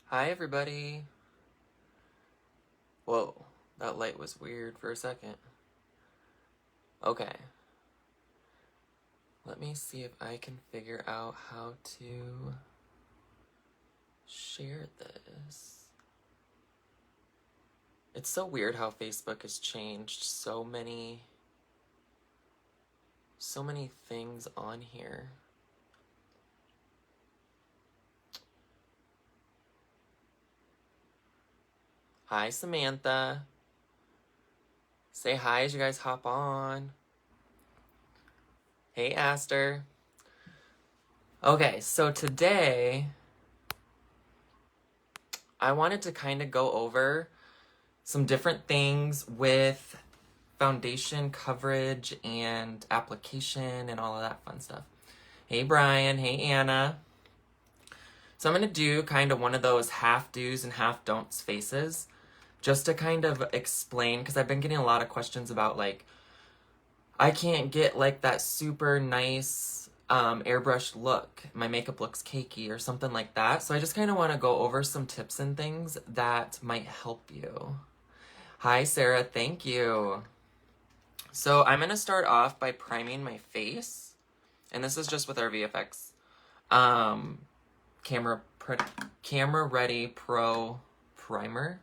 Hi, everybody. Whoa, that light was weird for a second. Okay. Let me see if I can figure out how to share this. It's so weird how Facebook has changed so many things on here. Hi, Samantha. Say hi as you guys hop on. Hey, Aster. Okay, so today I wanted to kind of go over some different things with foundation coverage and application and all of that fun stuff. Hey, Brian. Hey, Anna. So I'm going to do kind of one of those half do's and half don'ts faces just to kind of explain, because I've been getting a lot of questions about, like, I can't get like that super nice airbrushed look. My makeup looks cakey or something like that. So I just kind of want to go over some tips and things that might help you. Hi, Sarah. Thank you. So I'm going to start off by priming my face. And this is just with our VFX Camera Ready Pro Primer.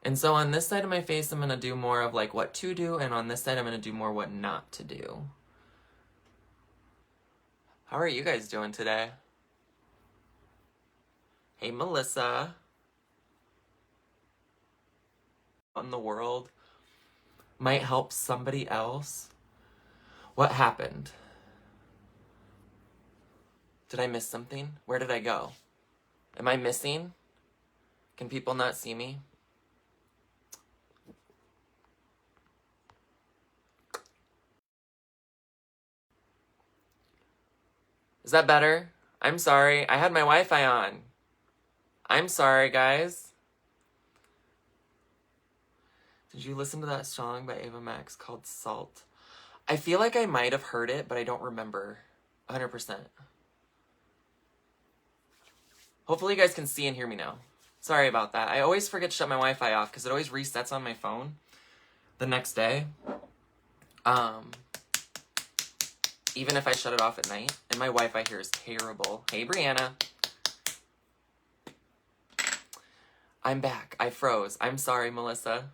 And so on this side of my face, I'm going to do more of like what to do. And on this side, I'm going to do more what not to do. How are you guys doing today? Hey, Melissa. In the world might help somebody else. What happened? Did I miss something? Where did I go? Am I missing? Can people not see me? Is that better? I'm sorry. I had my Wi-Fi on. I'm sorry, guys. Did you listen to that song by Ava Max called Salt? I feel like I might have heard it, but I don't remember 100%. Hopefully you guys can see and hear me now. Sorry about that. I always forget to shut my Wi-Fi off because it always resets on my phone the next day. Even if I shut it off at night. And my Wi-Fi here is terrible. Hey, Brianna. I'm back. I froze. I'm sorry, Melissa.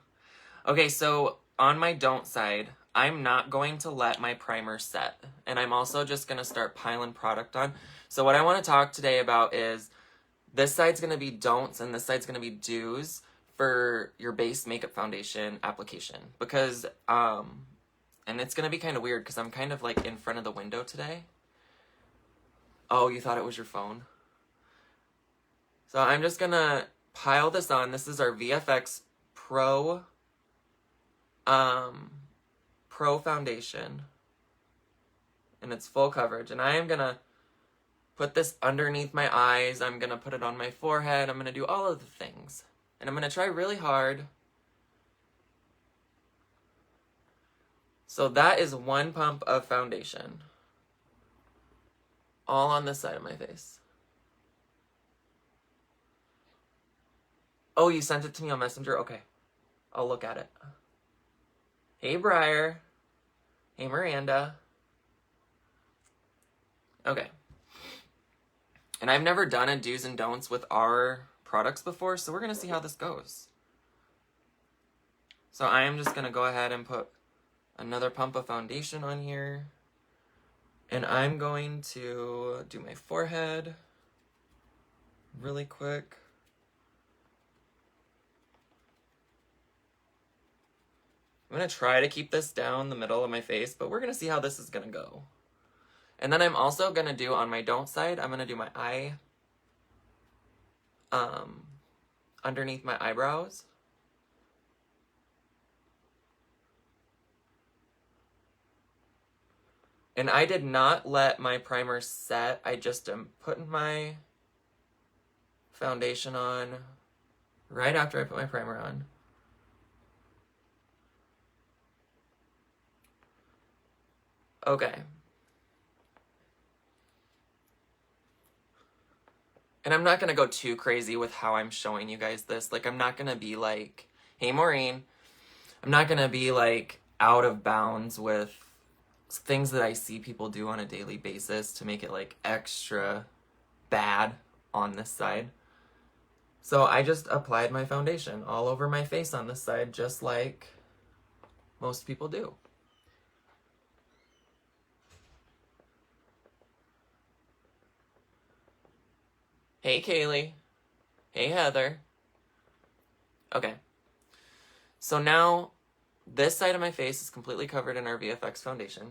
Okay, so on my don't side, I'm not going to let my primer set. And I'm also just going to start piling product on. So what I want to talk today about is this side's going to be don'ts and this side's going to be do's for your base makeup foundation application. Because, and it's going to be kind of weird because I'm kind of like in front of the window today. Oh, you thought it was your phone? So I'm just going to pile this on. This is our VFX Pro foundation. And it's full coverage. And I am going to put this underneath my eyes. I'm going to put it on my forehead. I'm going to do all of the things. And I'm going to try really hard. So that is one pump of foundation. All on this side of my face. Oh, you sent it to me on Messenger? Okay. I'll look at it. Hey, Briar. Hey, Miranda. Okay. And I've never done a do's and don'ts with our products before, so we're going to see how this goes. So I am just going to go ahead and put another pump of foundation on here. And I'm going to do my forehead really quick. I'm going to try to keep this down the middle of my face, but we're going to see how this is going to go. And then I'm also going to do on my don't side, I'm going to do my eye underneath my eyebrows. And I did not let my primer set. I just am putting my foundation on right after I put my primer on. Okay. And I'm not going to go too crazy with how I'm showing you guys this. Like, I'm not going to be like, hey, Maureen. I'm not going to be like out of bounds with things that I see people do on a daily basis to make it like extra bad on this side. So I just applied my foundation all over my face on this side, just like most people do. Hey, Kaylee. Hey, Heather. Okay. So now this side of my face is completely covered in our VFX foundation.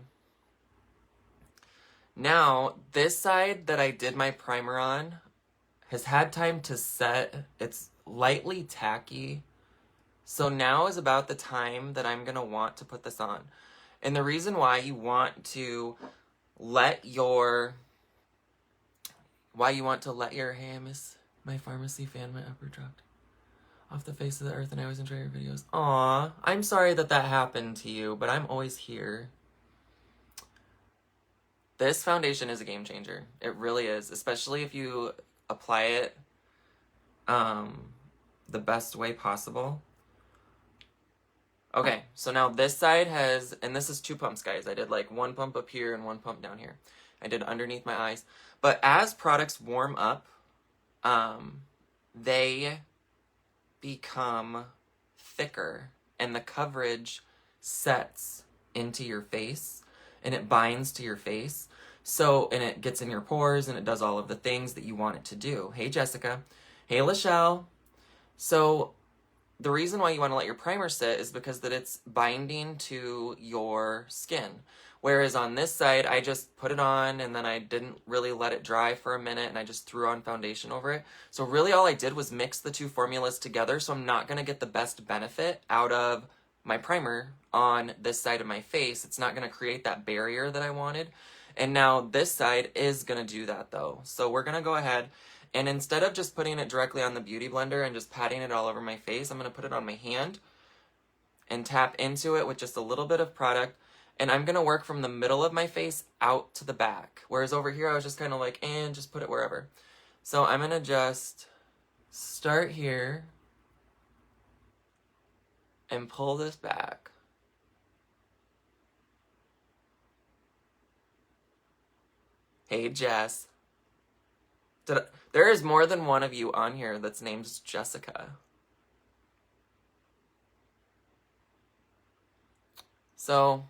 Now, this side that I did my primer on has had time to set. It's lightly tacky. So now is about the time that I'm going to want to put this on. And the reason why you want to let your... Hey, I miss my Farmasi fan, my upper dropped off the face of the earth and I was enjoying your videos. Aw, I'm sorry that happened to you, but I'm always here. This foundation is a game changer. It really is, especially if you apply it the best way possible. Okay, so now this side has, and this is 2 pumps, guys. I did like 1 pump up here and 1 pump down here. I did underneath my eyes. But as products warm up, they become thicker and the coverage sets into your face and it binds to your face. So, and it gets in your pores and it does all of the things that you want it to do. Hey, Jessica. Hey, Lachelle. So the reason why you want to let your primer sit is because that it's binding to your skin. Whereas on this side, I just put it on and then I didn't really let it dry for a minute and I just threw on foundation over it. So really all I did was mix the 2 formulas together, so I'm not going to get the best benefit out of my primer on this side of my face. It's not going to create that barrier that I wanted. And now this side is going to do that though. So we're going to go ahead and instead of just putting it directly on the Beauty Blender and just patting it all over my face, I'm going to put it on my hand and tap into it with just a little bit of product. And I'm going to work from the middle of my face out to the back. Whereas over here, I was just kind of like, and just put it wherever. So I'm going to just start here and pull this back. Hey, Jess. There is more than one of you on here that's named Jessica. So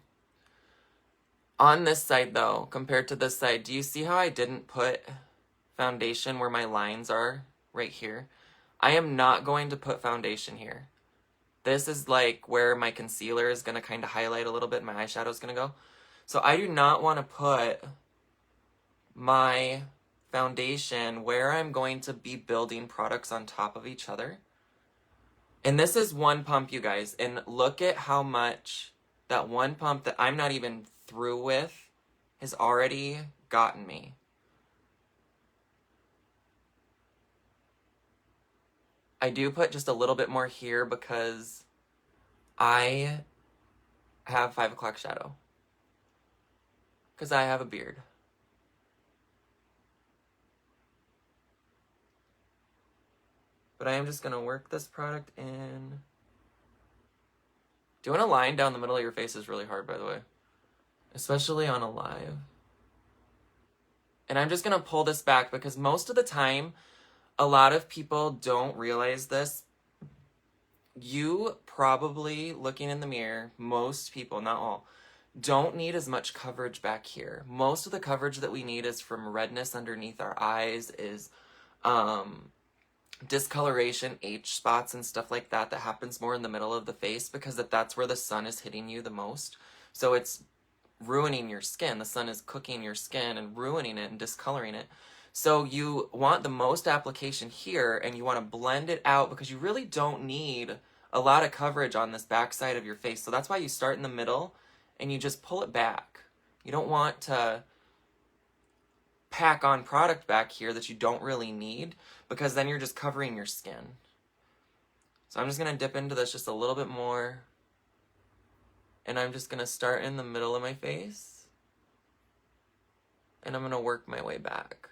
on this side though, compared to this side, do you see how I didn't put foundation where my lines are right here? I am not going to put foundation here. This is like where my concealer is going to kind of highlight a little bit. My eyeshadow is going to go. So I do not want to put my foundation where I'm going to be building products on top of each other. And this is 1 pump, you guys. And look at how much that 1 pump that I'm not even through with has already gotten me. I do put just a little bit more here because I have 5 o'clock shadow. Because I have a beard. But I am just going to work this product in. Doing a line down the middle of your face is really hard, by the way. Especially on a live. And I'm just going to pull this back because most of the time, a lot of people don't realize this. You probably, looking in the mirror, most people, not all, don't need as much coverage back here. Most of the coverage that we need is from redness underneath our eyes, is discoloration, H spots and stuff like that happens more in the middle of the face because that's where the sun is hitting you the most. So it's ruining your skin. The sun is cooking your skin and ruining it and discoloring it. So you want the most application here and you want to blend it out because you really don't need a lot of coverage on this back side of your face. So that's why you start in the middle and you just pull it back. You don't want to pack on product back here that you don't really need because then you're just covering your skin. So I'm just going to dip into this just a little bit more. And I'm just going to start in the middle of my face. And I'm going to work my way back.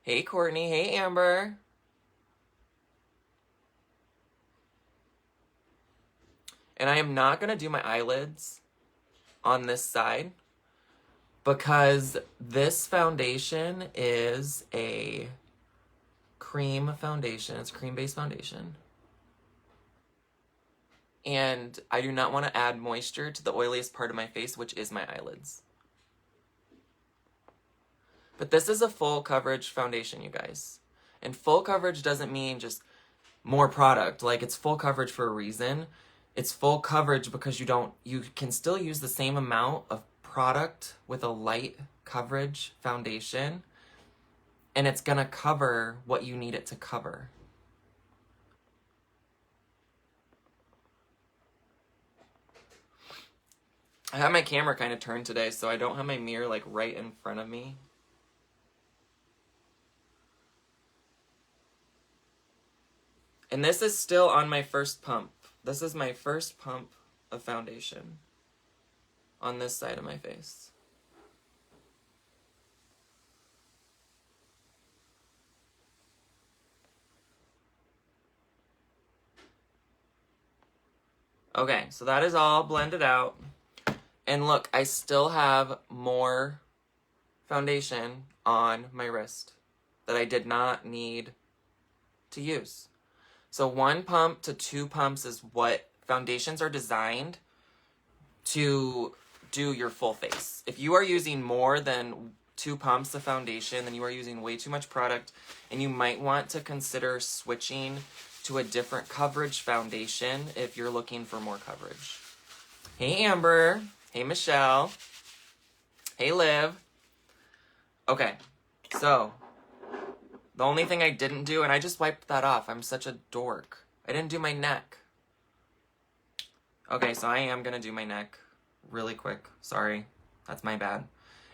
Hey, Courtney. Hey, Amber. And I am not going to do my eyelids on this side because this foundation is a cream foundation. It's a cream-based foundation. And I do not want to add moisture to the oiliest part of my face, which is my eyelids. But this is a full coverage foundation, you guys. And full coverage doesn't mean just more product. Like, it's full coverage for a reason. It's full coverage because you can still use the same amount of product with a light coverage foundation, and it's gonna cover what you need it to cover. I have my camera kind of turned today, so I don't have my mirror like right in front of me. And this is still on my first pump. This is my first pump of foundation on this side of my face. Okay, so that is all blended out. And look, I still have more foundation on my wrist that I did not need to use. So 1 pump to 2 pumps is what foundations are designed to do your full face. If you are using more than 2 pumps of foundation, then you are using way too much product, and you might want to consider switching to a different coverage foundation if you're looking for more coverage. Hey, Amber. Hey, Michelle. Hey, Liv. Okay, so the only thing I didn't do, and I just wiped that off. I'm such a dork. I didn't do my neck. Okay, so I am going to do my neck really quick. Sorry, that's my bad.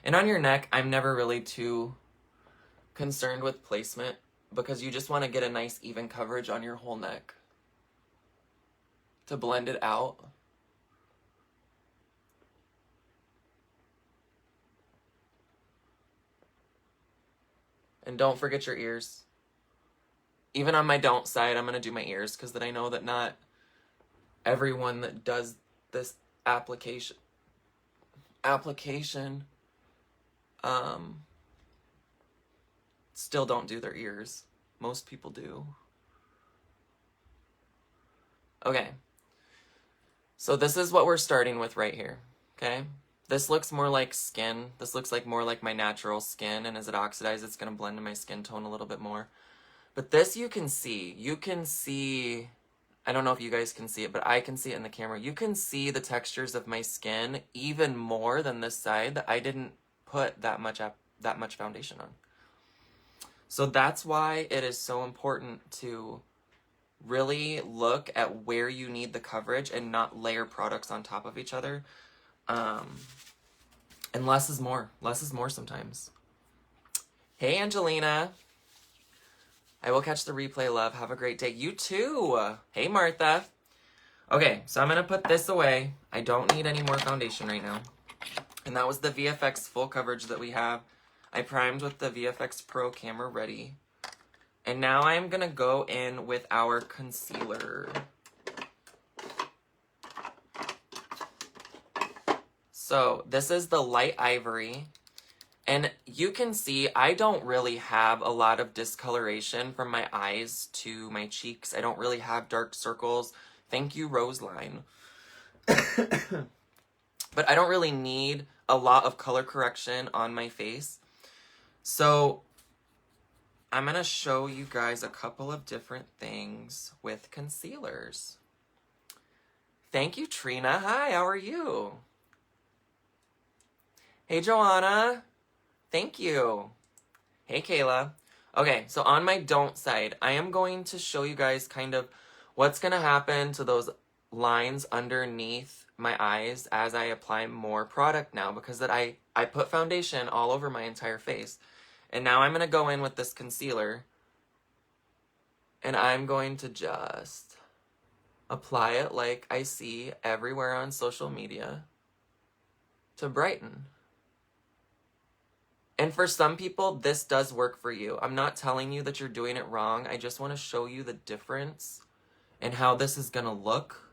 And on your neck, I'm never really too concerned with placement because you just want to get a nice even coverage on your whole neck to blend it out. And don't forget your ears. Even on my don't side, I'm going to do my ears because then I know that not everyone that does this application still don't do their ears. Most people do. Okay. So this is what we're starting with right here. Okay? This looks more like skin. This looks like more like my natural skin, and as it oxidizes, it's going to blend in my skin tone a little bit more. But this you can see. You can see, I don't know if you guys can see it, but I can see it in the camera. You can see the textures of my skin even more than this side that I didn't put that much foundation on. So that's why it is so important to really look at where you need the coverage and not layer products on top of each other. And less is more. Less is more sometimes. Hey, Angelina. I will catch the replay, love. Have a great day. You too. Hey, Martha. Okay, so I'm going to put this away. I don't need any more foundation right now. And that was the VFX full coverage that we have. I primed with the VFX Pro Camera Ready. And now I'm going to go in with our concealer. So this is the Light Ivory. And you can see I don't really have a lot of discoloration from my eyes to my cheeks. I don't really have dark circles. Thank you, Roseline. But I don't really need a lot of color correction on my face. So I'm going to show you guys a couple of different things with concealers. Thank you, Trina. Hi, how are you? Hey, Joanna. Thank you. Hey, Kayla. Okay, so on my don't side, I am going to show you guys kind of what's going to happen to those lines underneath my eyes as I apply more product now, because that I put foundation all over my entire face. And now I'm going to go in with this concealer, and I'm going to just apply it like I see everywhere on social media to brighten. And And for some people, this does work for you. I'm not telling you that you're doing it wrong. I just want to show you the difference and how this is going to look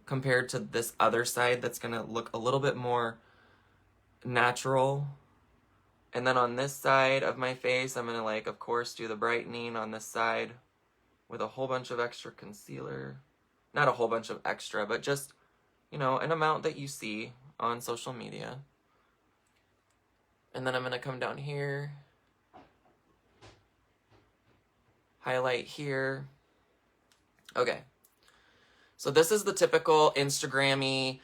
compared to this other side that's going to look a little bit more natural. And then on this side of my face, I'm going to, like, of course, do the brightening on this side with a whole bunch of extra concealer. Not a whole bunch of extra, but just, you know, an amount that you see on social media. And then I'm going to come down here, highlight here. Okay. So this is the typical Instagram-y,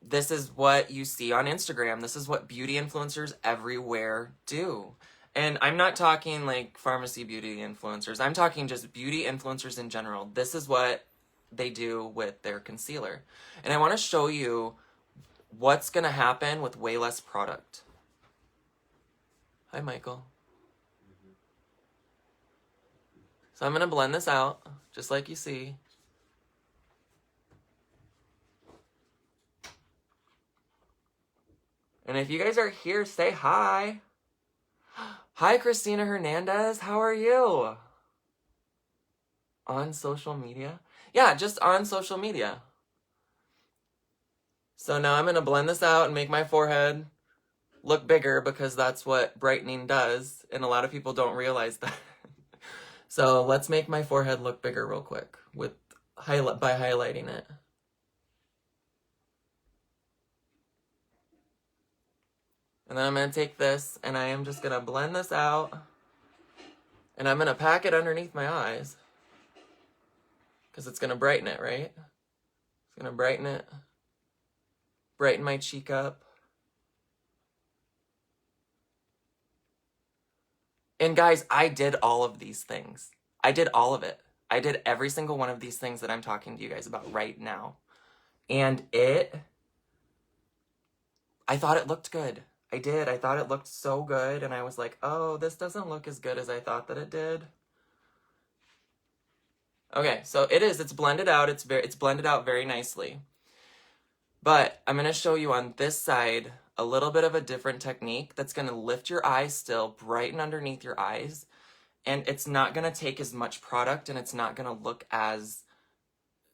this is what you see on Instagram. This is what beauty influencers everywhere do. And I'm not talking like Farmasi beauty influencers. I'm talking just beauty influencers in general. This is what they do with their concealer. And I want to show you what's going to happen with way less product. Hi, Michael. So I'm going to blend this out, just like you see. And if you guys are here, say hi. Hi, Christina Hernandez. How are you? On social media? Yeah, just on social media. So now I'm going to blend this out and make my forehead look bigger because that's what brightening does. And a lot of people don't realize that. So let's make my forehead look bigger real quick by highlighting it. And then I'm going to take this and I am just going to blend this out. And I'm going to pack it underneath my eyes. Because it's going to brighten it, right? It's going to brighten it. Brighten my cheek up. And guys, I did all of these things. I did all of it. I did every single one of these things that I'm talking to you guys about right now. And I thought it looked good. I did. I thought it looked so good. And I was like, oh, this doesn't look as good as I thought that it did. Okay, so it is. It's blended out. It's blended out very nicely. But I'm going to show you on this side a little bit of a different technique that's going to lift your eyes still, brighten underneath your eyes. And it's not going to take as much product and it's not going to look as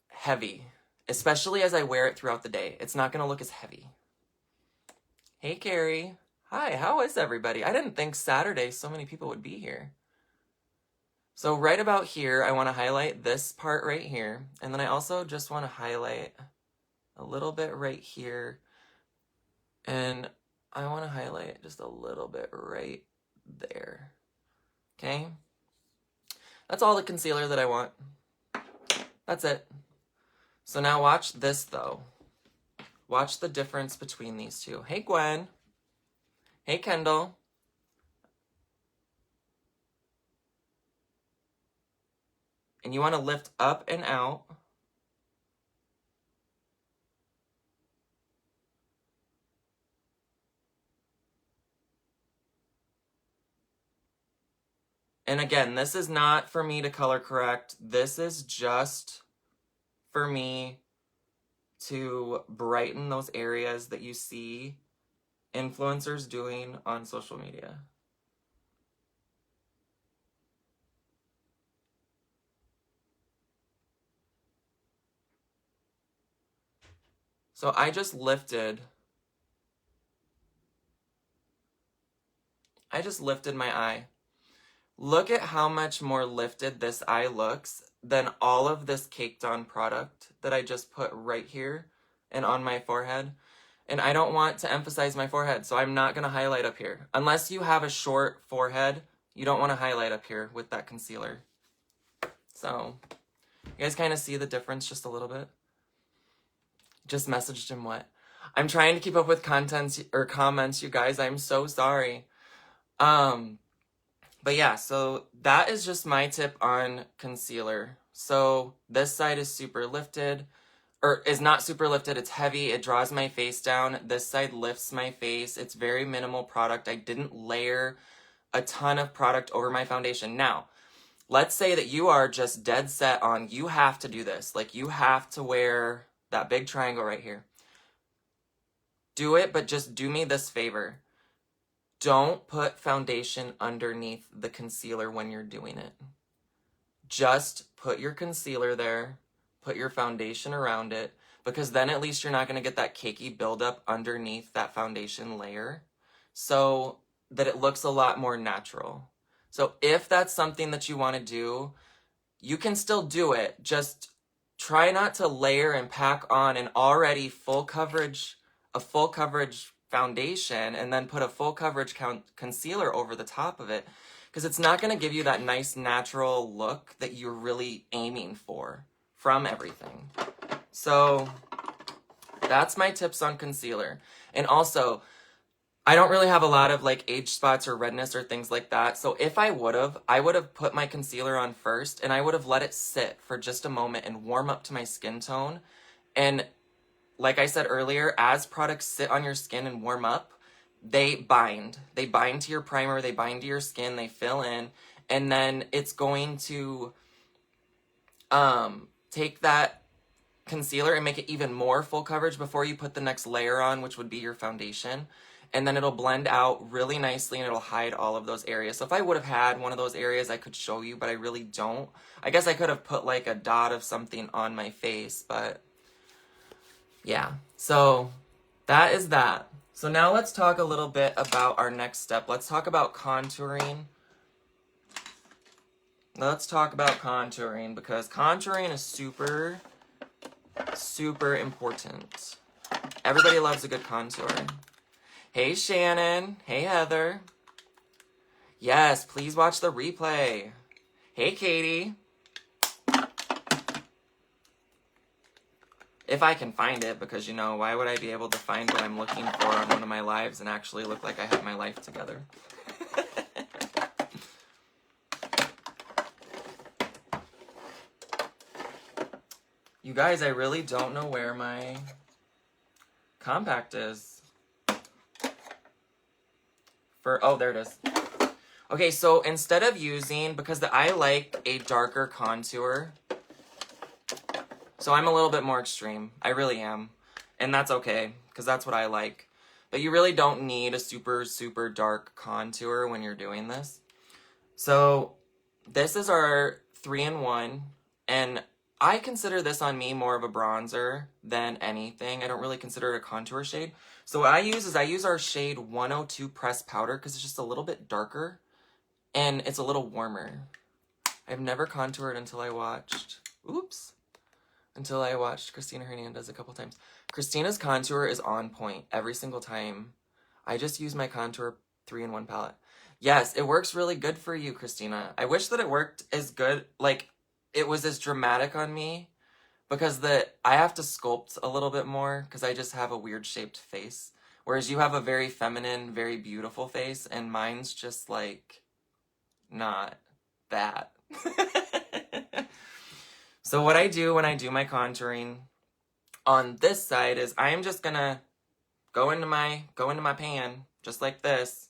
heavy, especially as I wear it throughout the day. It's not going to look as heavy. Hey, Carrie. Hi, how is everybody? I didn't think Saturday so many people would be here. So right about here, I want to highlight this part right here. And then I also just want to highlight a little bit right here. And I want to highlight just a little bit right there. Okay? That's all the concealer that I want. That's it. So now watch this, though. Watch the difference between these two. Hey, Gwen. Hey, Kendall. And you want to lift up and out. And again, this is not for me to color correct. This is just for me to brighten those areas that you see influencers doing on social media. So I just lifted my eye. Look at how much more lifted this eye looks than all of this caked on product that I just put right here and on my forehead. And I don't want to emphasize my forehead, so I'm not going to highlight up here. Unless you have a short forehead, you don't want to highlight up here with that concealer. So, you guys kind of see the difference just a little bit? Just messaged him what? I'm trying to keep up with comments, you guys. I'm so sorry. But yeah, so that is just my tip on concealer. So this side is super lifted, or is not super lifted, it's heavy, it draws my face down. This side lifts my face. It's very minimal product. I didn't layer a ton of product over my foundation. Now, let's say that you are just dead set on, you have to do this. Like, you have to wear that big triangle right here. Do it, but just do me this favor. don't put foundation underneath the concealer when you're doing it. Just put your concealer there, put your foundation around it, because then at least you're not going to get that cakey buildup underneath that foundation layer, so that it looks a lot more natural. So if that's something that you want to do, you can still do it. Just try not to layer and pack on an already full coverage foundation and then put a full coverage concealer over the top of it, because it's not going to give you that nice natural look that you're really aiming for from everything. So that's my tips on concealer. And also, I don't really have a lot of like age spots or redness or things like that. So if I would have put my concealer on first, and I would have let it sit for just a moment and warm up to my skin tone. And like I said earlier, as products sit on your skin and warm up, they bind. They bind to your primer, they bind to your skin, they fill in, and then it's going to take that concealer and make it even more full coverage before you put the next layer on, which would be your foundation. And then it'll blend out really nicely and it'll hide all of those areas. So if I would have had one of those areas, I could show you, but I really don't. I guess I could have put like a dot of something on my face, but yeah. So that is that. So now let's talk a little bit about our next step. Let's talk about contouring. Let's talk about contouring, because contouring is super, super important. Everybody loves a good contour. Hey, Shannon. Hey, Heather. Yes, please watch the replay. Hey, Katie. If I can find it, because, you know, why would I be able to find what I'm looking for on one of my lives and actually look like I have my life together? You guys, I really don't know where my compact is. Oh, there it is. Okay, so instead of using, because I like a darker contour, so I'm a little bit more extreme. I really am. And that's okay, because that's what I like. But you really don't need a super, super dark contour when you're doing this. So this is our 3-in-1, and I consider this on me more of a bronzer than anything. I don't really consider it a contour shade. So what I use our shade 102 Pressed Powder, because it's just a little bit darker and it's a little warmer. I've never contoured until I watched Christina Hernandez a couple times. Christina's contour is on point every single time. I just use my contour 3-in-1 palette. Yes, it works really good for you, Christina. I wish that it worked as good, like it was as dramatic on me, because I have to sculpt a little bit more, because I just have a weird shaped face. Whereas you have a very feminine, very beautiful face, and mine's just like not that. So what I do when I do my contouring on this side is I am just gonna go into my pan just like this.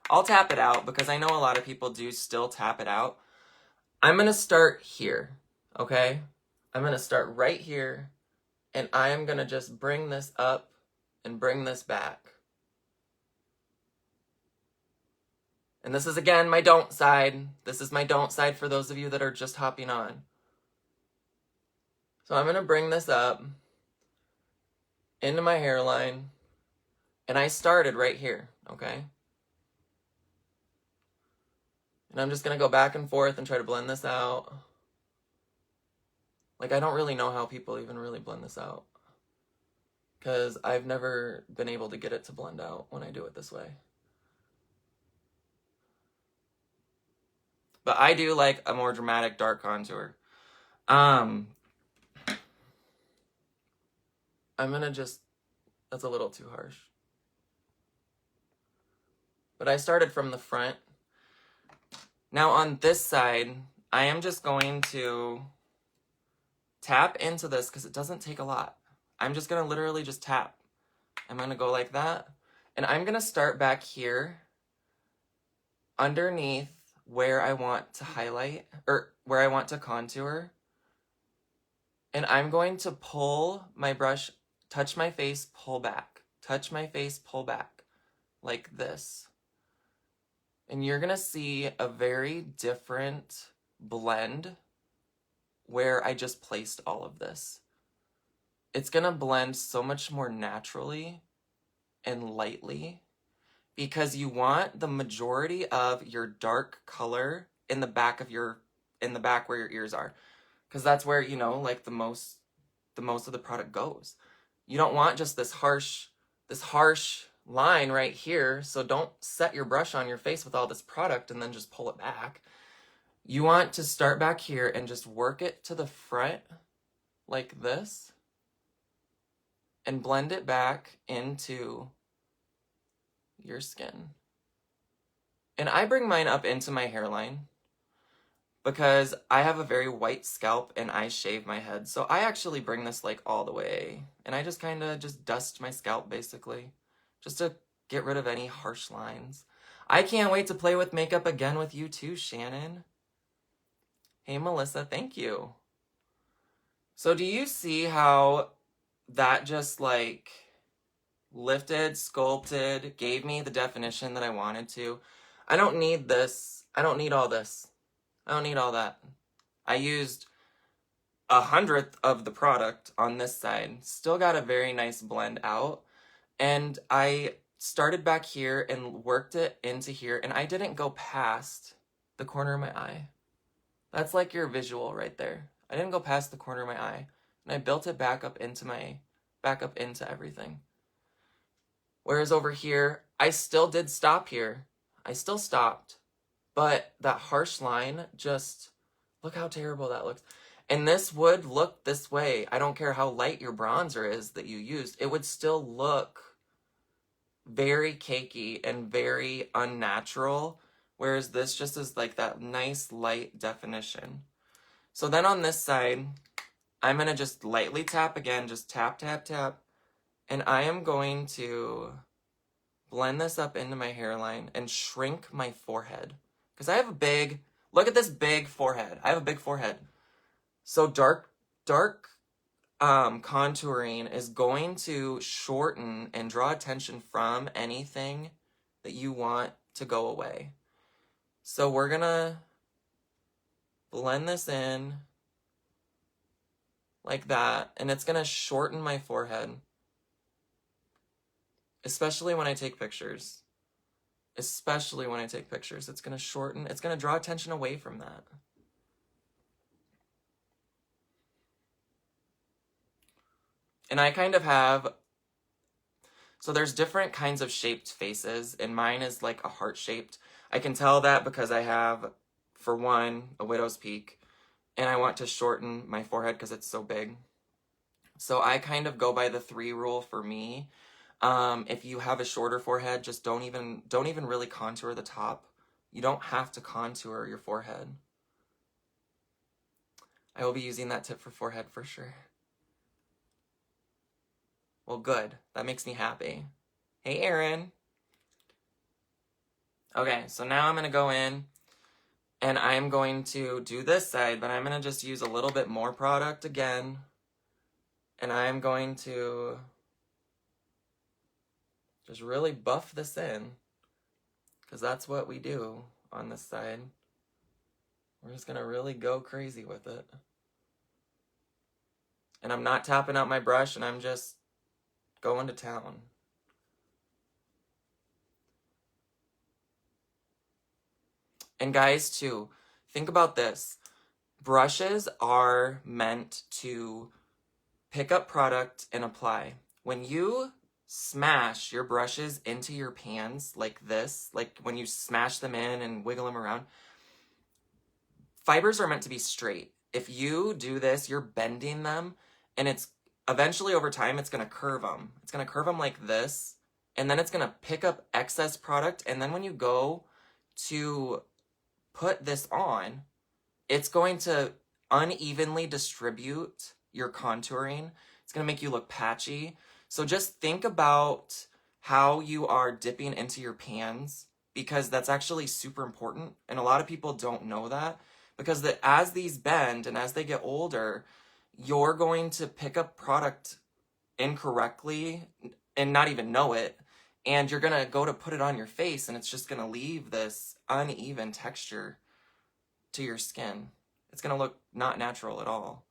I'll tap it out, because I know a lot of people do still tap it out. I'm gonna start here, okay? I'm going to start right here, and I am going to just bring this up and bring this back. And this is, again, my don't side. This is my don't side for those of you that are just hopping on. So I'm going to bring this up into my hairline, and I started right here, okay? And I'm just going to go back and forth and try to blend this out. Like, I don't really know how people even really blend this out, because I've never been able to get it to blend out when I do it this way. But I do like a more dramatic dark contour. I'm gonna that's a little too harsh. But I started from the front. Now on this side, I am just going to tap into this, because it doesn't take a lot. I'm just going to literally just tap. I'm going to go like that. And I'm going to start back here underneath where I want to highlight, or where I want to contour. And I'm going to pull my brush, touch my face, pull back. Touch my face, pull back. Like this. And you're gonna see a very different blend where I just placed all of this. It's gonna blend so much more naturally and lightly because you want the majority of your dark color in the back of in the back where your ears are. Because that's where, you know, like the most of the product goes. You don't want just this harsh line right here, so don't set your brush on your face with all this product and then just pull it back. You want to start back here and just work it to the front like this and blend it back into your skin. And I bring mine up into my hairline because I have a very white scalp and I shave my head. So I actually bring this like all the way and I just kind of just dust my scalp basically just to get rid of any harsh lines. I can't wait to play with makeup again with you too, Shannon. Hey, Melissa, thank you. So do you see how that just like lifted, sculpted, gave me the definition that I wanted to? I don't need this. I don't need all this. I don't need all that. I used 1/100th of the product on this side. Still got a very nice blend out. And I started back here and worked it into here. And I didn't go past the corner of my eye. That's like your visual right there. I didn't go past the corner of my eye. And I built it back up into everything. Whereas over here, I still did stop here. I still stopped. But that harsh line, just look how terrible that looks. And this would look this way. I don't care how light your bronzer is that you used. It would still look very cakey and very unnatural. Whereas this just is like that nice light definition. So then on this side, I'm going to just lightly tap again. Just tap, tap, tap. And I am going to blend this up into my hairline and shrink my forehead. Because I have a big, look at this big forehead. I have a big forehead. So dark contouring is going to shorten and draw attention from anything that you want to go away. So we're going to blend this in like that. And it's going to shorten my forehead. Especially when I take pictures. Especially when I take pictures. It's going to shorten. It's going to draw attention away from that. And I kind of have, so there's different kinds of shaped faces, and mine is like a heart-shaped. I can tell that because I have, for one, a widow's peak, and I want to shorten my forehead because it's so big. So I kind of go by the 3 rule for me. If you have a shorter forehead, just don't even really contour the top. You don't have to contour your forehead. I will be using that tip for forehead for sure. Well, good. That makes me happy. Hey, Erin. Okay, so now I'm going to go in and I'm going to do this side, but I'm going to just use a little bit more product again. And I'm going to just really buff this in because that's what we do on this side. We're just going to really go crazy with it. And I'm not tapping out my brush and I'm just going to town. And guys, too, think about this. Brushes are meant to pick up product and apply. When you smash your brushes into your pans like this, like when you smash them in and wiggle them around, fibers are meant to be straight. If you do this, you're bending them, and it's eventually over time, it's going to curve them. It's going to curve them like this, and then it's going to pick up excess product, and then when you go to put this on, it's going to unevenly distribute your contouring. It's going to make you look patchy. So just think about how you are dipping into your pans, because that's actually super important, and a lot of people don't know that, because as these bend and as they get older, you're going to pick up product incorrectly and not even know it. And you're gonna go to put it on your face and it's just gonna leave this uneven texture to your skin. It's gonna look not natural at all.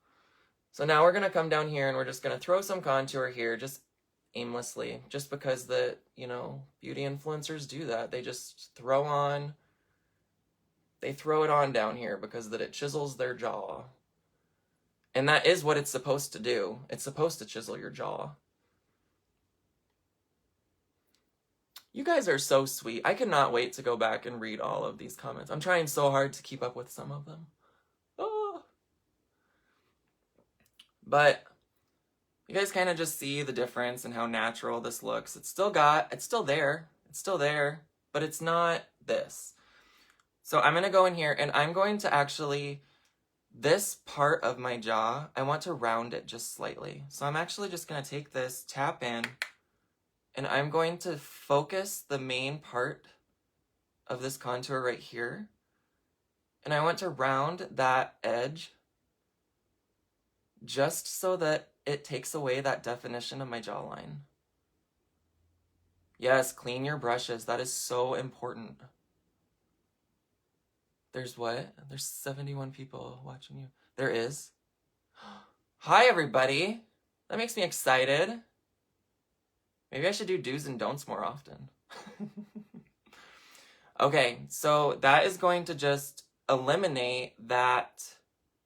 So now we're gonna come down here and we're just gonna throw some contour here, just aimlessly, just because the, you know, beauty influencers do that. They just throw it on down here because that it chisels their jaw. And that is what it's supposed to do. It's supposed to chisel your jaw. You guys are so sweet. I cannot wait to go back and read all of these comments. I'm trying so hard to keep up with some of them. Oh. But you guys kind of just see the difference and how natural this looks. It's still there, but it's not this. So I'm going to go in here and I'm going to actually, this part of my jaw, I want to round it just slightly. So I'm actually just going to take this, tap in, and I'm going to focus the main part of this contour right here. And I want to round that edge just so that it takes away that definition of my jawline. Yes, clean your brushes. That is so important. There's what? There's 71 people watching you. There is. Hi, everybody. That makes me excited. Maybe I should do do's and don'ts more often. Okay, so that is going to just eliminate that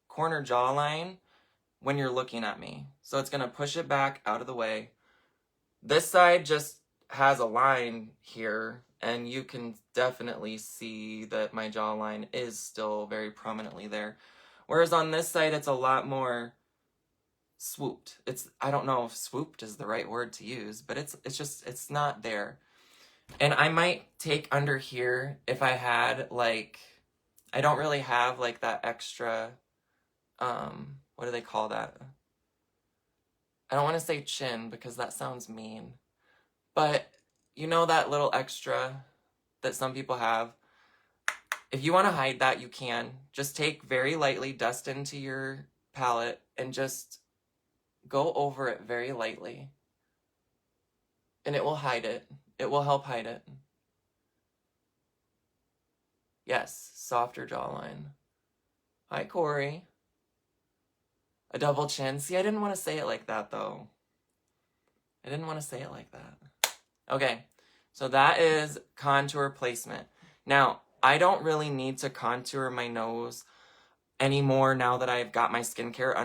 corner jawline when you're looking at me. So it's going to push it back out of the way. This side just has a line here, and you can definitely see that my jawline is still very prominently there. Whereas on this side, it's a lot more swooped. I don't know if swooped is the right word to use, but it's not there. And I might take under here if I had, like, I don't really have like that extra, what do they call that? I don't want to say chin because that sounds mean, but you know that little extra that some people have? If you want to hide that, you can. Just take very lightly, dust into your palette, and just go over it very lightly. And it will hide it. It will help hide it. Yes, softer jawline. Hi, Corey. A double chin. See, I didn't want to say it like that, though. I didn't want to say it like that. Okay, so that is contour placement. Now, I don't really need to contour my nose anymore now that I've got my skincare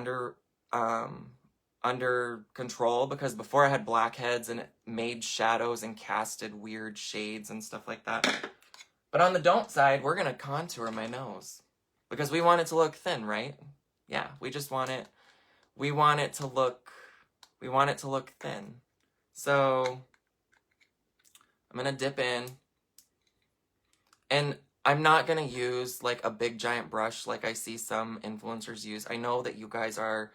under control, because before I had blackheads and it made shadows and casted weird shades and stuff like that. But on the don't side, we're going to contour my nose because we want it to look thin, right? Yeah, we want it to look thin. So I'm going to dip in, and I'm not going to use like a big giant brush like I see some influencers use. I know that you guys are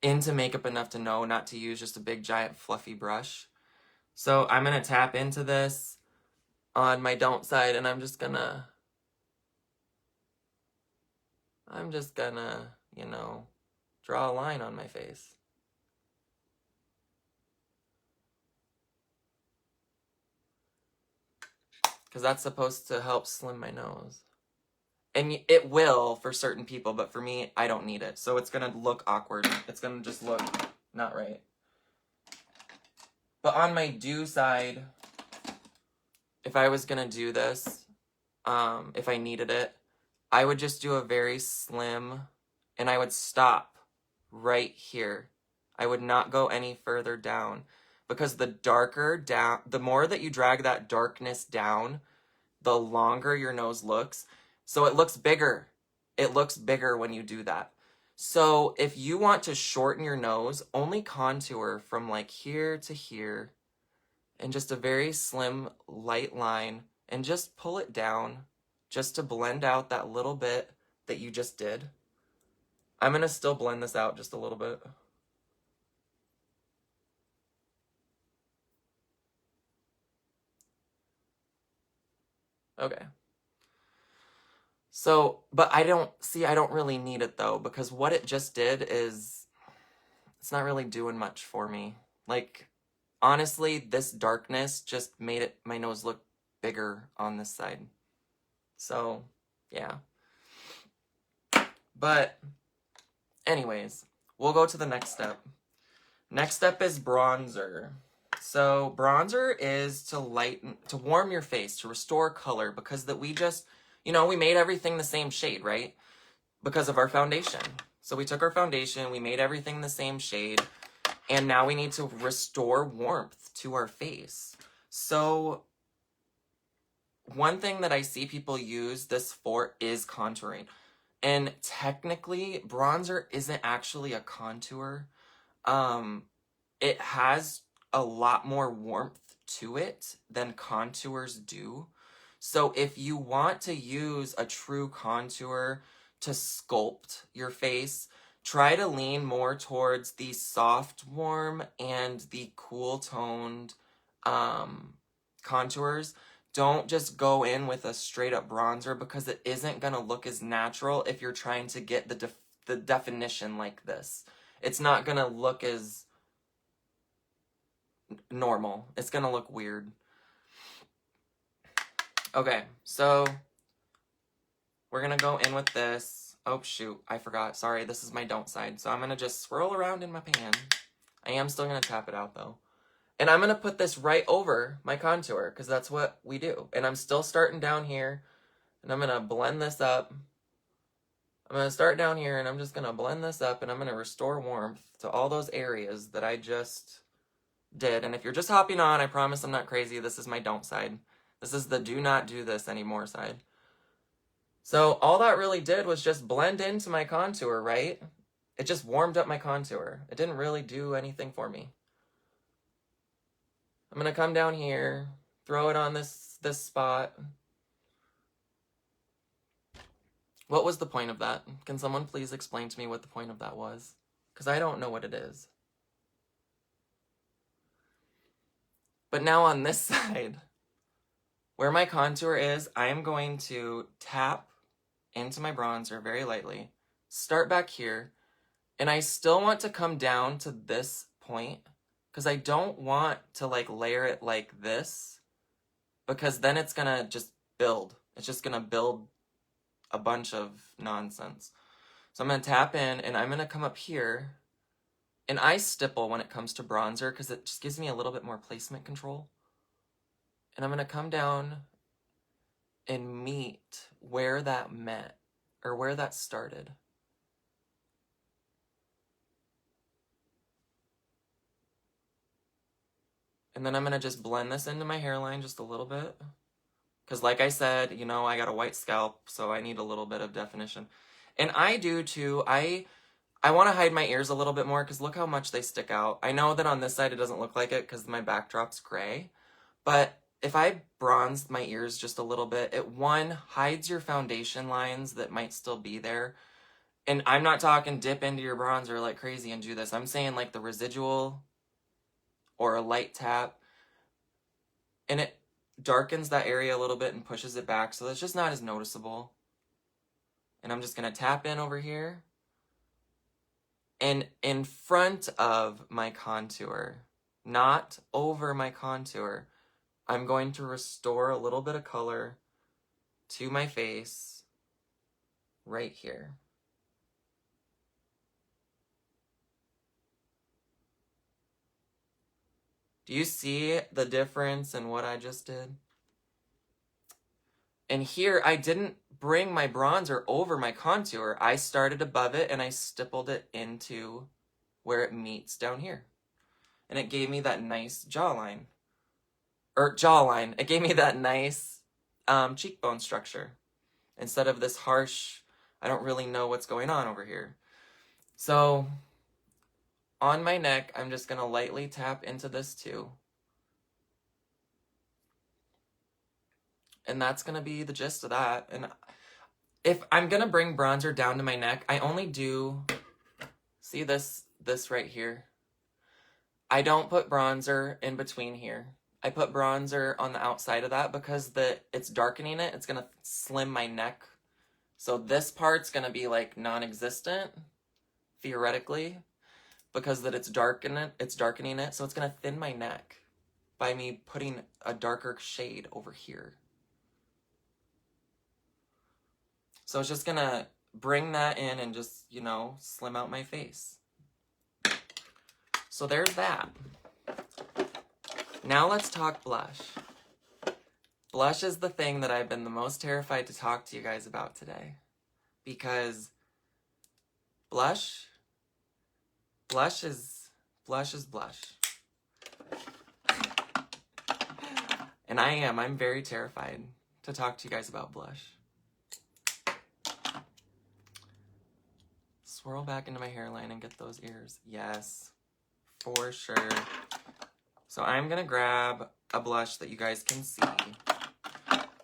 into makeup enough to know not to use just a big giant fluffy brush. So I'm going to tap into this on my don't side, and I'm just gonna, you know, draw a line on my face. Because that's supposed to help slim my nose. And it will for certain people, but for me, I don't need it. So it's going to look awkward. It's going to just look not right. But on my do side, if I was going to do this, if I needed it, I would just do a very slim, and I would stop right here. I would not go any further down, because the darker down, the more that you drag that darkness down, the longer your nose looks. So it looks bigger. It looks bigger when you do that. So if you want to shorten your nose, only contour from like here to here, and just a very slim light line, and just pull it down just to blend out that little bit that you just did. I'm going to still blend this out just a little bit. Okay. So, but I don't really need it though, because what it just did is, it's not really doing much for me. Like, honestly, this darkness just made my nose look bigger on this side. So, yeah. But, anyways, we'll go to the next step. Next step is bronzer. So, bronzer is to warm your face, to restore color, because we just, we made everything the same shade, right? Because of our foundation. So we took our foundation, we made everything the same shade, and now we need to restore warmth to our face. So one thing that I see people use this for is contouring. And technically, bronzer isn't actually a contour. It has a lot more warmth to it than contours do. So if you want to use a true contour to sculpt your face, try to lean more towards the soft, warm, and the cool toned contours. Don't just go in with a straight up bronzer, because it isn't going to look as natural if you're trying to get the definition like this. It's not going to look as normal. It's going to look weird. Okay, so we're going to go in with this. Oh, shoot, I forgot. Sorry, this is my don't side. So I'm going to just swirl around in my pan. I am still going to tap it out, though. And I'm going to put this right over my contour, because that's what we do. And I'm still starting down here, and I'm going to blend this up. I'm going to start down here, and I'm just going to blend this up, and I'm going to restore warmth to all those areas that I just did. And if you're just hopping on, I promise I'm not crazy. This is my don't side. This is the do not do this anymore side. So all that really did was just blend into my contour, right? It just warmed up my contour. It didn't really do anything for me. I'm going to come down here, throw it on this spot. What was the point of that? Can someone please explain to me what the point of that was? Because I don't know what it is. But now on this side, where my contour is, I am going to tap into my bronzer very lightly, start back here, and I still want to come down to this point, because I don't want to like layer it like this, because then it's gonna just build. It's just gonna build a bunch of nonsense. So I'm gonna tap in, and I'm gonna come up here, and I stipple when it comes to bronzer, because it just gives me a little bit more placement control. And I'm gonna come down and meet where that met, or where that started. And then I'm going to just blend this into my hairline just a little bit. Because like I said, I got a white scalp, so I need a little bit of definition. And I do too. I want to hide my ears a little bit more, because look how much they stick out. I know that on this side it doesn't look like it because my backdrop's gray. But if I bronzed my ears just a little bit, it, one, hides your foundation lines that might still be there. And I'm not talking dip into your bronzer like crazy and do this. I'm saying like the residual or a light tap, and it darkens that area a little bit and pushes it back, so it's just not as noticeable. And I'm just going to tap in over here, and in front of my contour, not over my contour, I'm going to restore a little bit of color to my face right here. Do you see the difference in what I just did? And here, I didn't bring my bronzer over my contour. I started above it, and I stippled it into where it meets down here. And it gave me that nice jawline. It gave me that nice cheekbone structure. Instead of this harsh, I don't really know what's going on over here. So on my neck, I'm just going to lightly tap into this too. And that's going to be the gist of that. And if I'm going to bring bronzer down to my neck, I only do, see this right here? I don't put bronzer in between here. I put bronzer on the outside of that because it's darkening it. It's going to slim my neck. So this part's going to be like non-existent, theoretically. because that it's darkening it, so it's gonna thin my neck by me putting a darker shade over here. So it's just gonna bring that in and just, you know, slim out my face. So there's that. Now let's talk blush. Blush is the thing that I've been the most terrified to talk to you guys about today. Because blush is blush. And I'm very terrified to talk to you guys about blush. Swirl back into my hairline and get those ears. Yes, for sure. So I'm gonna grab a blush that you guys can see,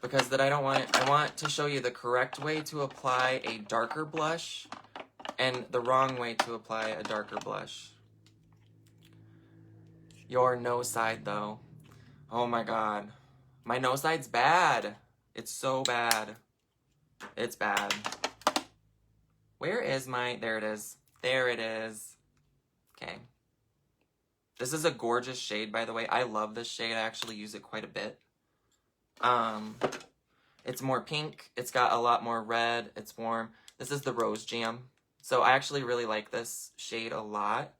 because I want to show you the correct way to apply a darker blush and the wrong way to apply a darker blush. Your nose side though. Oh my god. My nose side's bad. It's so bad. It's bad. Where is there it is. There it is. Okay. This is a gorgeous shade, by the way. I love this shade. I actually use it quite a bit. It's more pink. It's got a lot more red. It's warm. This is the Rose Jam. So I actually really like this shade a lot.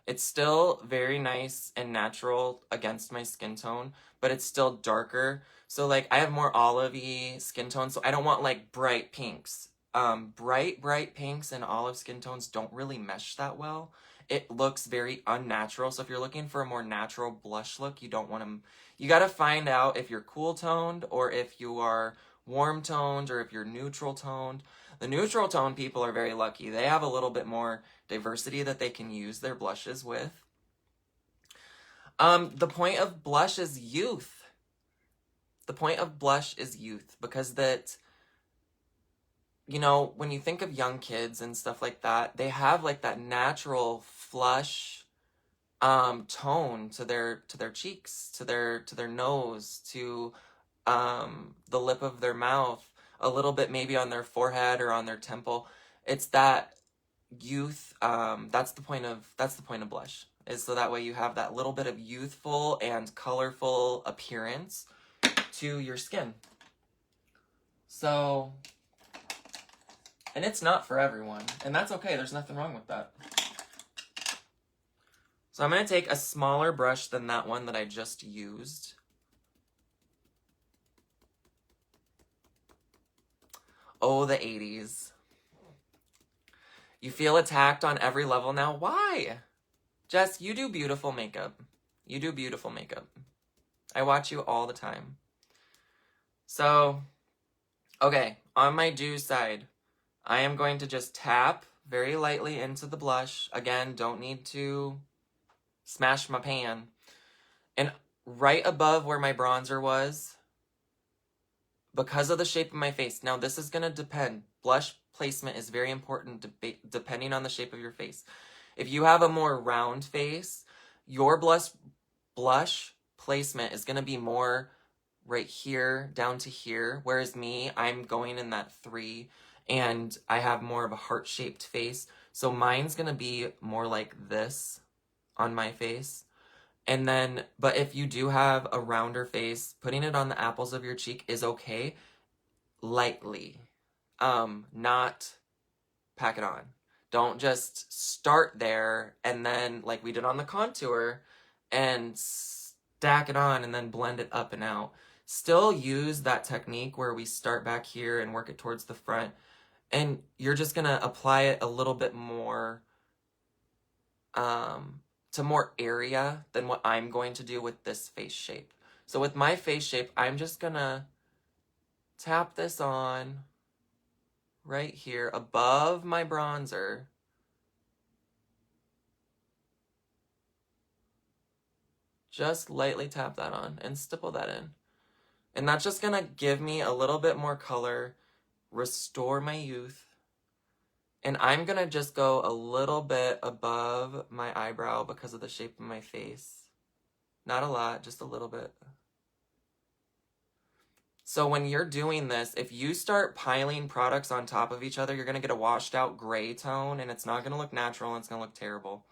It's still very nice and natural against my skin tone, but it's still darker. So like I have more olive-y skin tone, so I don't want like bright pinks. Bright pinks and olive skin tones don't really mesh that well. It looks very unnatural. So if you're looking for a more natural blush look, you don't want to, you got to find out if you're cool toned or if you are warm toned or if you're neutral toned. The neutral tone people are very lucky. They have a little bit more diversity that they can use their blushes with. The point of blush is youth. The point of blush is youth, because that, you know, when you think of young kids and stuff like that, they have like that natural flush tone to their cheeks, to their nose, to the lip of their mouth, a little bit maybe on their forehead or on their temple. It's that youth. That's the point of blush, is so that way you have that little bit of youthful and colorful appearance to your skin. So, and it's not for everyone, and that's okay. There's nothing wrong with that. So I'm going to take a smaller brush than that one that I just used. Oh, the 80s. You feel attacked on every level now? Why? Jess, you do beautiful makeup. You do beautiful makeup. I watch you all the time. So, okay, on my do side, I am going to just tap very lightly into the blush. Again, don't need to smash my pan. And right above where my bronzer was, because of the shape of my face. Now, this is going to depend. Blush placement is very important depending on the shape of your face. If you have a more round face, your blush placement is going to be more right here down to here. Whereas me, I'm going in that 3, and I have more of a heart-shaped face. So mine's going to be more like this on my face. And then, but if you do have a rounder face, putting it on the apples of your cheek is okay. Lightly. Not pack it on. Don't just start there and then, like we did on the contour, and stack it on and then blend it up and out. Still use that technique where we start back here and work it towards the front. And you're just going to apply it a little bit more, to more area than what I'm going to do with this face shape. So with my face shape, I'm just going to tap this on right here above my bronzer. Just lightly tap that on and stipple that in. And that's just going to give me a little bit more color, restore my youth. And I'm going to just go a little bit above my eyebrow because of the shape of my face. Not a lot, just a little bit. So when you're doing this, if you start piling products on top of each other, you're going to get a washed out gray tone, and it's not going to look natural, and it's going to look terrible.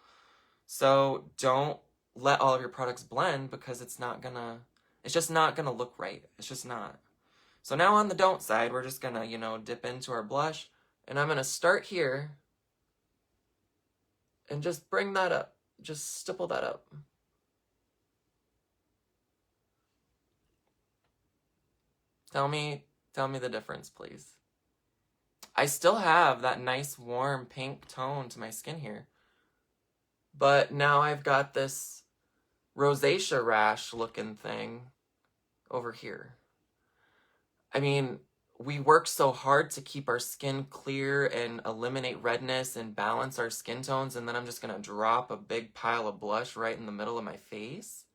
So don't let all of your products blend because it's just not gonna look right. It's just not. So now on the don't side, we're just gonna, dip into our blush, and I'm gonna start here and just bring that up. Just stipple that up. Tell me the difference, please. I still have that nice warm pink tone to my skin here. But now I've got this rosacea rash looking thing over here. I mean, we work so hard to keep our skin clear and eliminate redness and balance our skin tones, and then I'm just gonna drop a big pile of blush right in the middle of my face?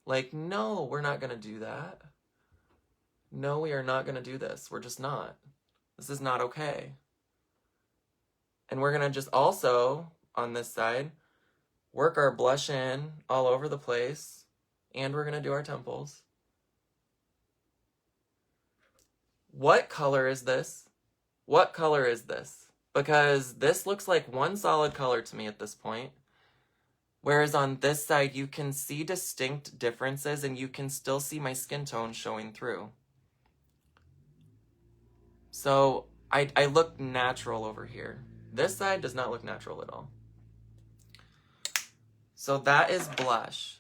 Like, no, we're not gonna do that. No, we are not gonna do this. We're just not. This is not okay. And we're gonna just also, on this side, work our blush in all over the place, and we're gonna do our temples. What color is this? What color is this? Because this looks like one solid color to me at this point. Whereas on this side, you can see distinct differences and you can still see my skin tone showing through. So I look natural over here. This side does not look natural at all. So that is blush.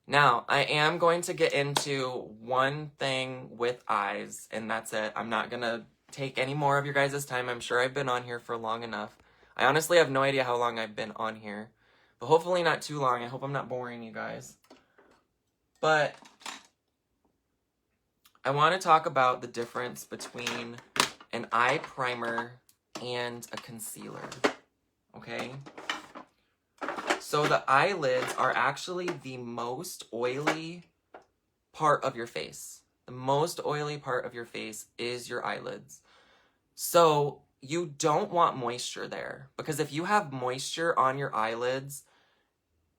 Now, I am going to get into one thing with eyes, and that's it. I'm not going to take any more of your guys' time. I'm sure I've been on here for long enough. I honestly have no idea how long I've been on here, but hopefully not too long. I hope I'm not boring you guys. But I want to talk about the difference between an eye primer and a concealer, okay? So the eyelids are actually the most oily part of your face. The most oily part of your face is your eyelids. So you don't want moisture there, because if you have moisture on your eyelids,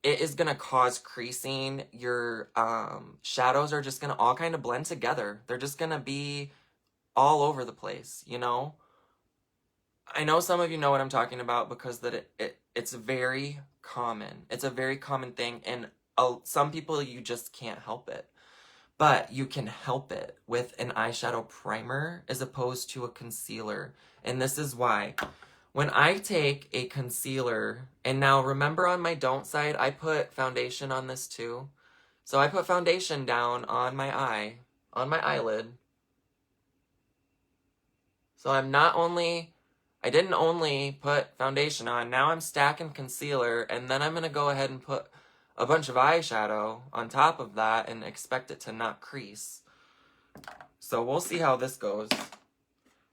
it is going to cause creasing. Your shadows are just going to all kind of blend together. They're just going to be all over the place, you know? I know some of you know what I'm talking about because it's very common. It's a very common thing, and some people, you just can't help it. But you can help it with an eyeshadow primer as opposed to a concealer. And this is why. When I take a concealer, and now remember on my don't side, I put foundation on this too. So I put foundation down on my eye, on my eyelid. So I didn't only put foundation on, now I'm stacking concealer, and then I'm going to go ahead and put a bunch of eyeshadow on top of that and expect it to not crease. So we'll see how this goes,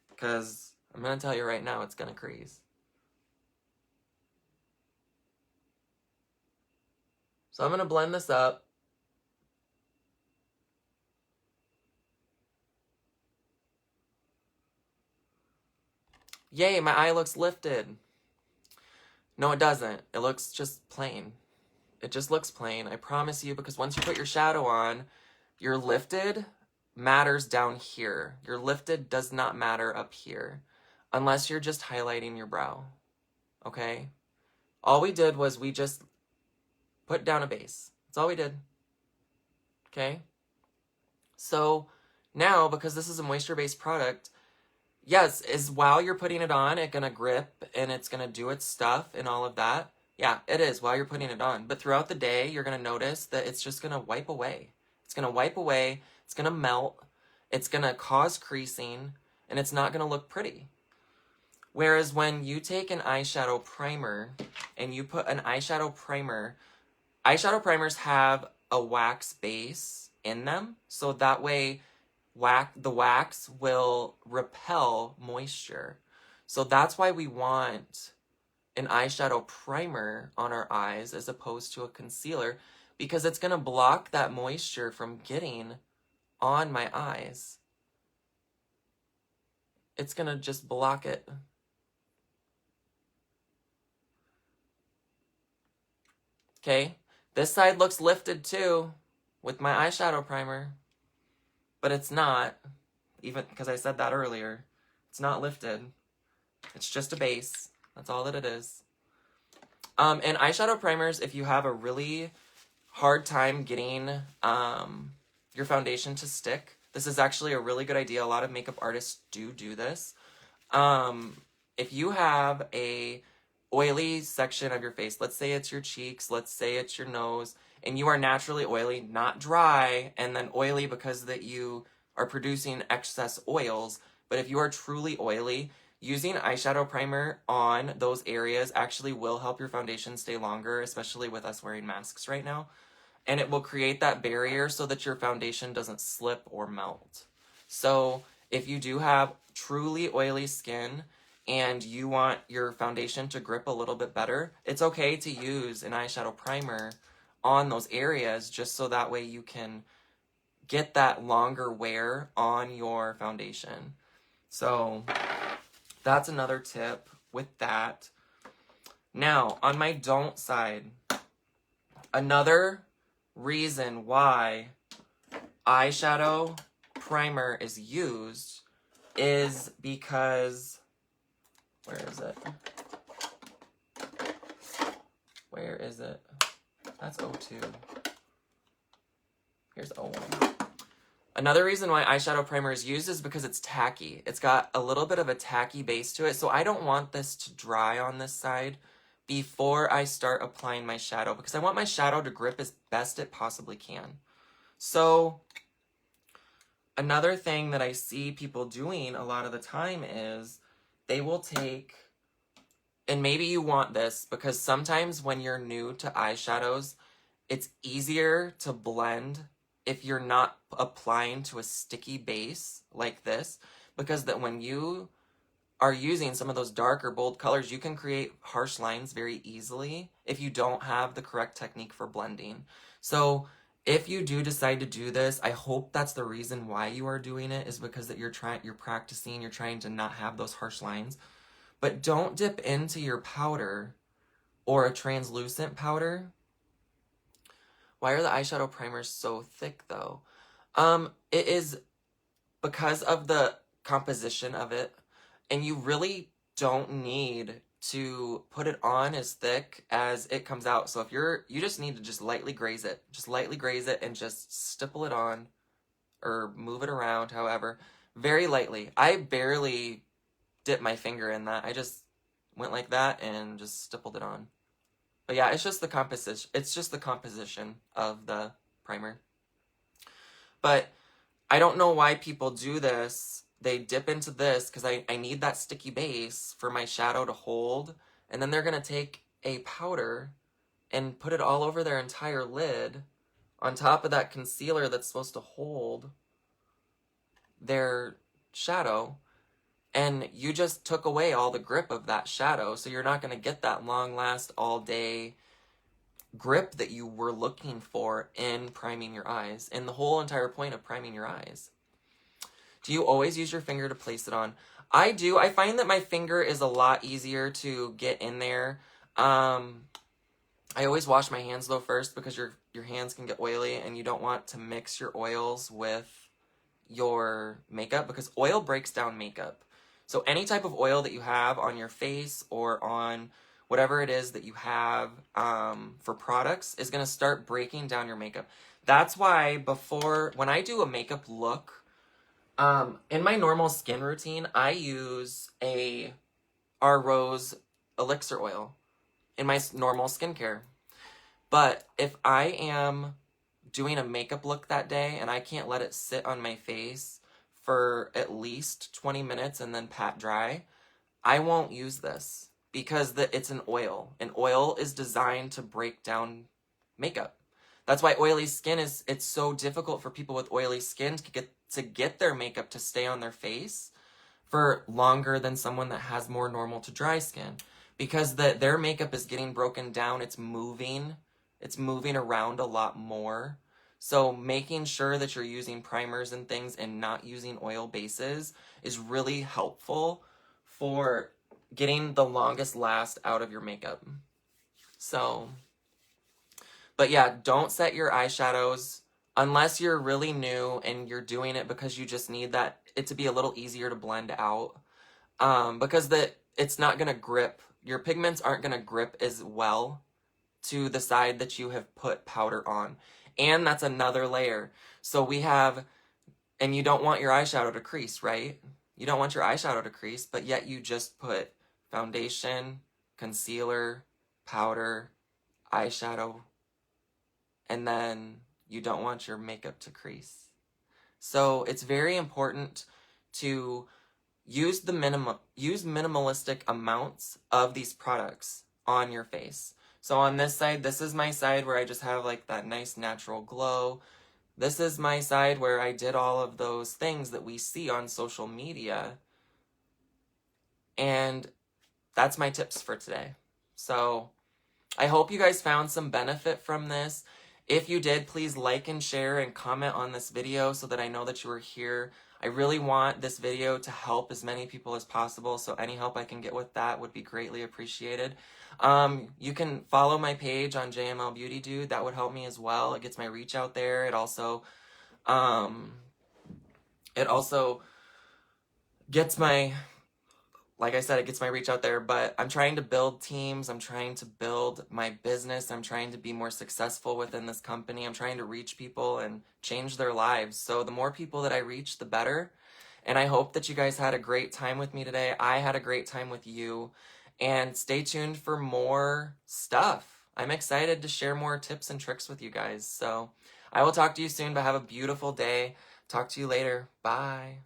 because I'm going to tell you right now it's going to crease. So I'm going to blend this up. Yay, my eye looks lifted. No, it doesn't. It looks just plain. It just looks plain, I promise you, because once you put your shadow on, your lifted matters down here. Your lifted does not matter up here, unless you're just highlighting your brow, okay? All we did was we just put down a base. That's all we did, okay? So now, because this is a moisture-based product, yes, while you're putting it on, it's going to grip and it's going to do its stuff and all of that. Yeah, it is while you're putting it on. But throughout the day, you're going to notice that it's just going to wipe away. It's going to wipe away. It's going to melt. It's going to cause creasing. And it's not going to look pretty. Whereas when you take an eyeshadow primer and you put an eyeshadow primers have a wax base in them. So that way the wax will repel moisture. So that's why we want an eyeshadow primer on our eyes as opposed to a concealer, because it's going to block that moisture from getting on my eyes. It's going to just block it. Okay, this side looks lifted too with my eyeshadow primer, but it's not, even because I said that earlier. It's not lifted. It's just a base. That's all that it is. And eyeshadow primers, if you have a really hard time getting your foundation to stick, this is actually a really good idea. A lot of makeup artists do this. If you have a oily section of your face, let's say it's your cheeks, let's say it's your nose, and you are naturally oily, not dry, and then oily because that you are producing excess oils, but if you are truly oily, using eyeshadow primer on those areas actually will help your foundation stay longer, especially with us wearing masks right now. And it will create that barrier so that your foundation doesn't slip or melt. So if you do have truly oily skin and you want your foundation to grip a little bit better, it's okay to use an eyeshadow primer on those areas just so that way you can get that longer wear on your foundation. So that's another tip with that. Now, on my don't side, another reason why eyeshadow primer is used is because, where is it? Where is it? That's O2. Here's O1. Another reason why eyeshadow primer is used is because it's tacky. It's got a little bit of a tacky base to it, so I don't want this to dry on this side before I start applying my shadow, because I want my shadow to grip as best it possibly can. So another thing that I see people doing a lot of the time is they will take, and maybe you want this because sometimes when you're new to eyeshadows, it's easier to blend if you're not applying to a sticky base like this, because that when you are using some of those dark or bold colors, you can create harsh lines very easily if you don't have the correct technique for blending. So if you do decide to do this, I hope that's the reason why you are doing it, is because that you're practicing, you're trying to not have those harsh lines. But don't dip into your powder or a translucent powder. Why are the eyeshadow primers so thick though? It is because of the composition of it, and you really don't need to put it on as thick as it comes out. So if you just need to just lightly graze it and just stipple it on or move it around, however, very lightly. I barely dipped my finger in that. I just went like that and just stippled it on. But yeah, it's just the composition. It's just the composition of the primer. But I don't know why people do this. They dip into this because I need that sticky base for my shadow to hold. And then they're going to take a powder and put it all over their entire lid on top of that concealer that's supposed to hold their shadow. And you just took away all the grip of that shadow. So you're not going to get that long last all day grip that you were looking for in priming your eyes. And the whole entire point of priming your eyes. Do you always use your finger to place it on? I do. I find that my finger is a lot easier to get in there. I always wash my hands though first, because your hands can get oily and you don't want to mix your oils with your makeup, because oil breaks down makeup. So any type of oil that you have on your face or on whatever it is that you have for products is going to start breaking down your makeup. That's why when I do a makeup look, in my normal skin routine, I use our Rose elixir oil in my normal skincare. But if I am doing a makeup look that day and I can't let it sit on my face for at least 20 minutes and then pat dry, I won't use this, because it's an oil. An oil is designed to break down makeup. That's why oily skin it's so difficult for people with oily skin to get their makeup to stay on their face for longer than someone that has more normal to dry skin, because their makeup is getting broken down. It's moving around a lot more. So making sure that you're using primers and things and not using oil bases is really helpful for getting the longest last out of your makeup. So, but yeah, don't set your eyeshadows unless you're really new and you're doing it because you just need it to be a little easier to blend out. because it's not going to grip. Your pigments aren't going to grip as well to the side that you have put powder on. And that's another layer. So we have, and you don't want your eyeshadow to crease, right? You don't want your eyeshadow to crease, but yet you just put foundation, concealer, powder, eyeshadow, and then you don't want your makeup to crease. So it's very important to use minimalistic amounts of these products on your face. So on this side, this is my side where I just have like that nice natural glow. This is my side where I did all of those things that we see on social media. And that's my tips for today. So I hope you guys found some benefit from this. If you did, please like and share and comment on this video so that I know that you were here. I really want this video to help as many people as possible, so any help I can get with that would be greatly appreciated. You can follow my page on JMLBeautyDude. That would help me as well. It gets my reach out there. It also gets my, like I said, it gets my reach out there, but I'm trying to build teams. I'm trying to build my business. I'm trying to be more successful within this company. I'm trying to reach people and change their lives. So the more people that I reach, the better. And I hope that you guys had a great time with me today. I had a great time with you. And stay tuned for more stuff. I'm excited to share more tips and tricks with you guys. So I will talk to you soon, but have a beautiful day. Talk to you later. Bye.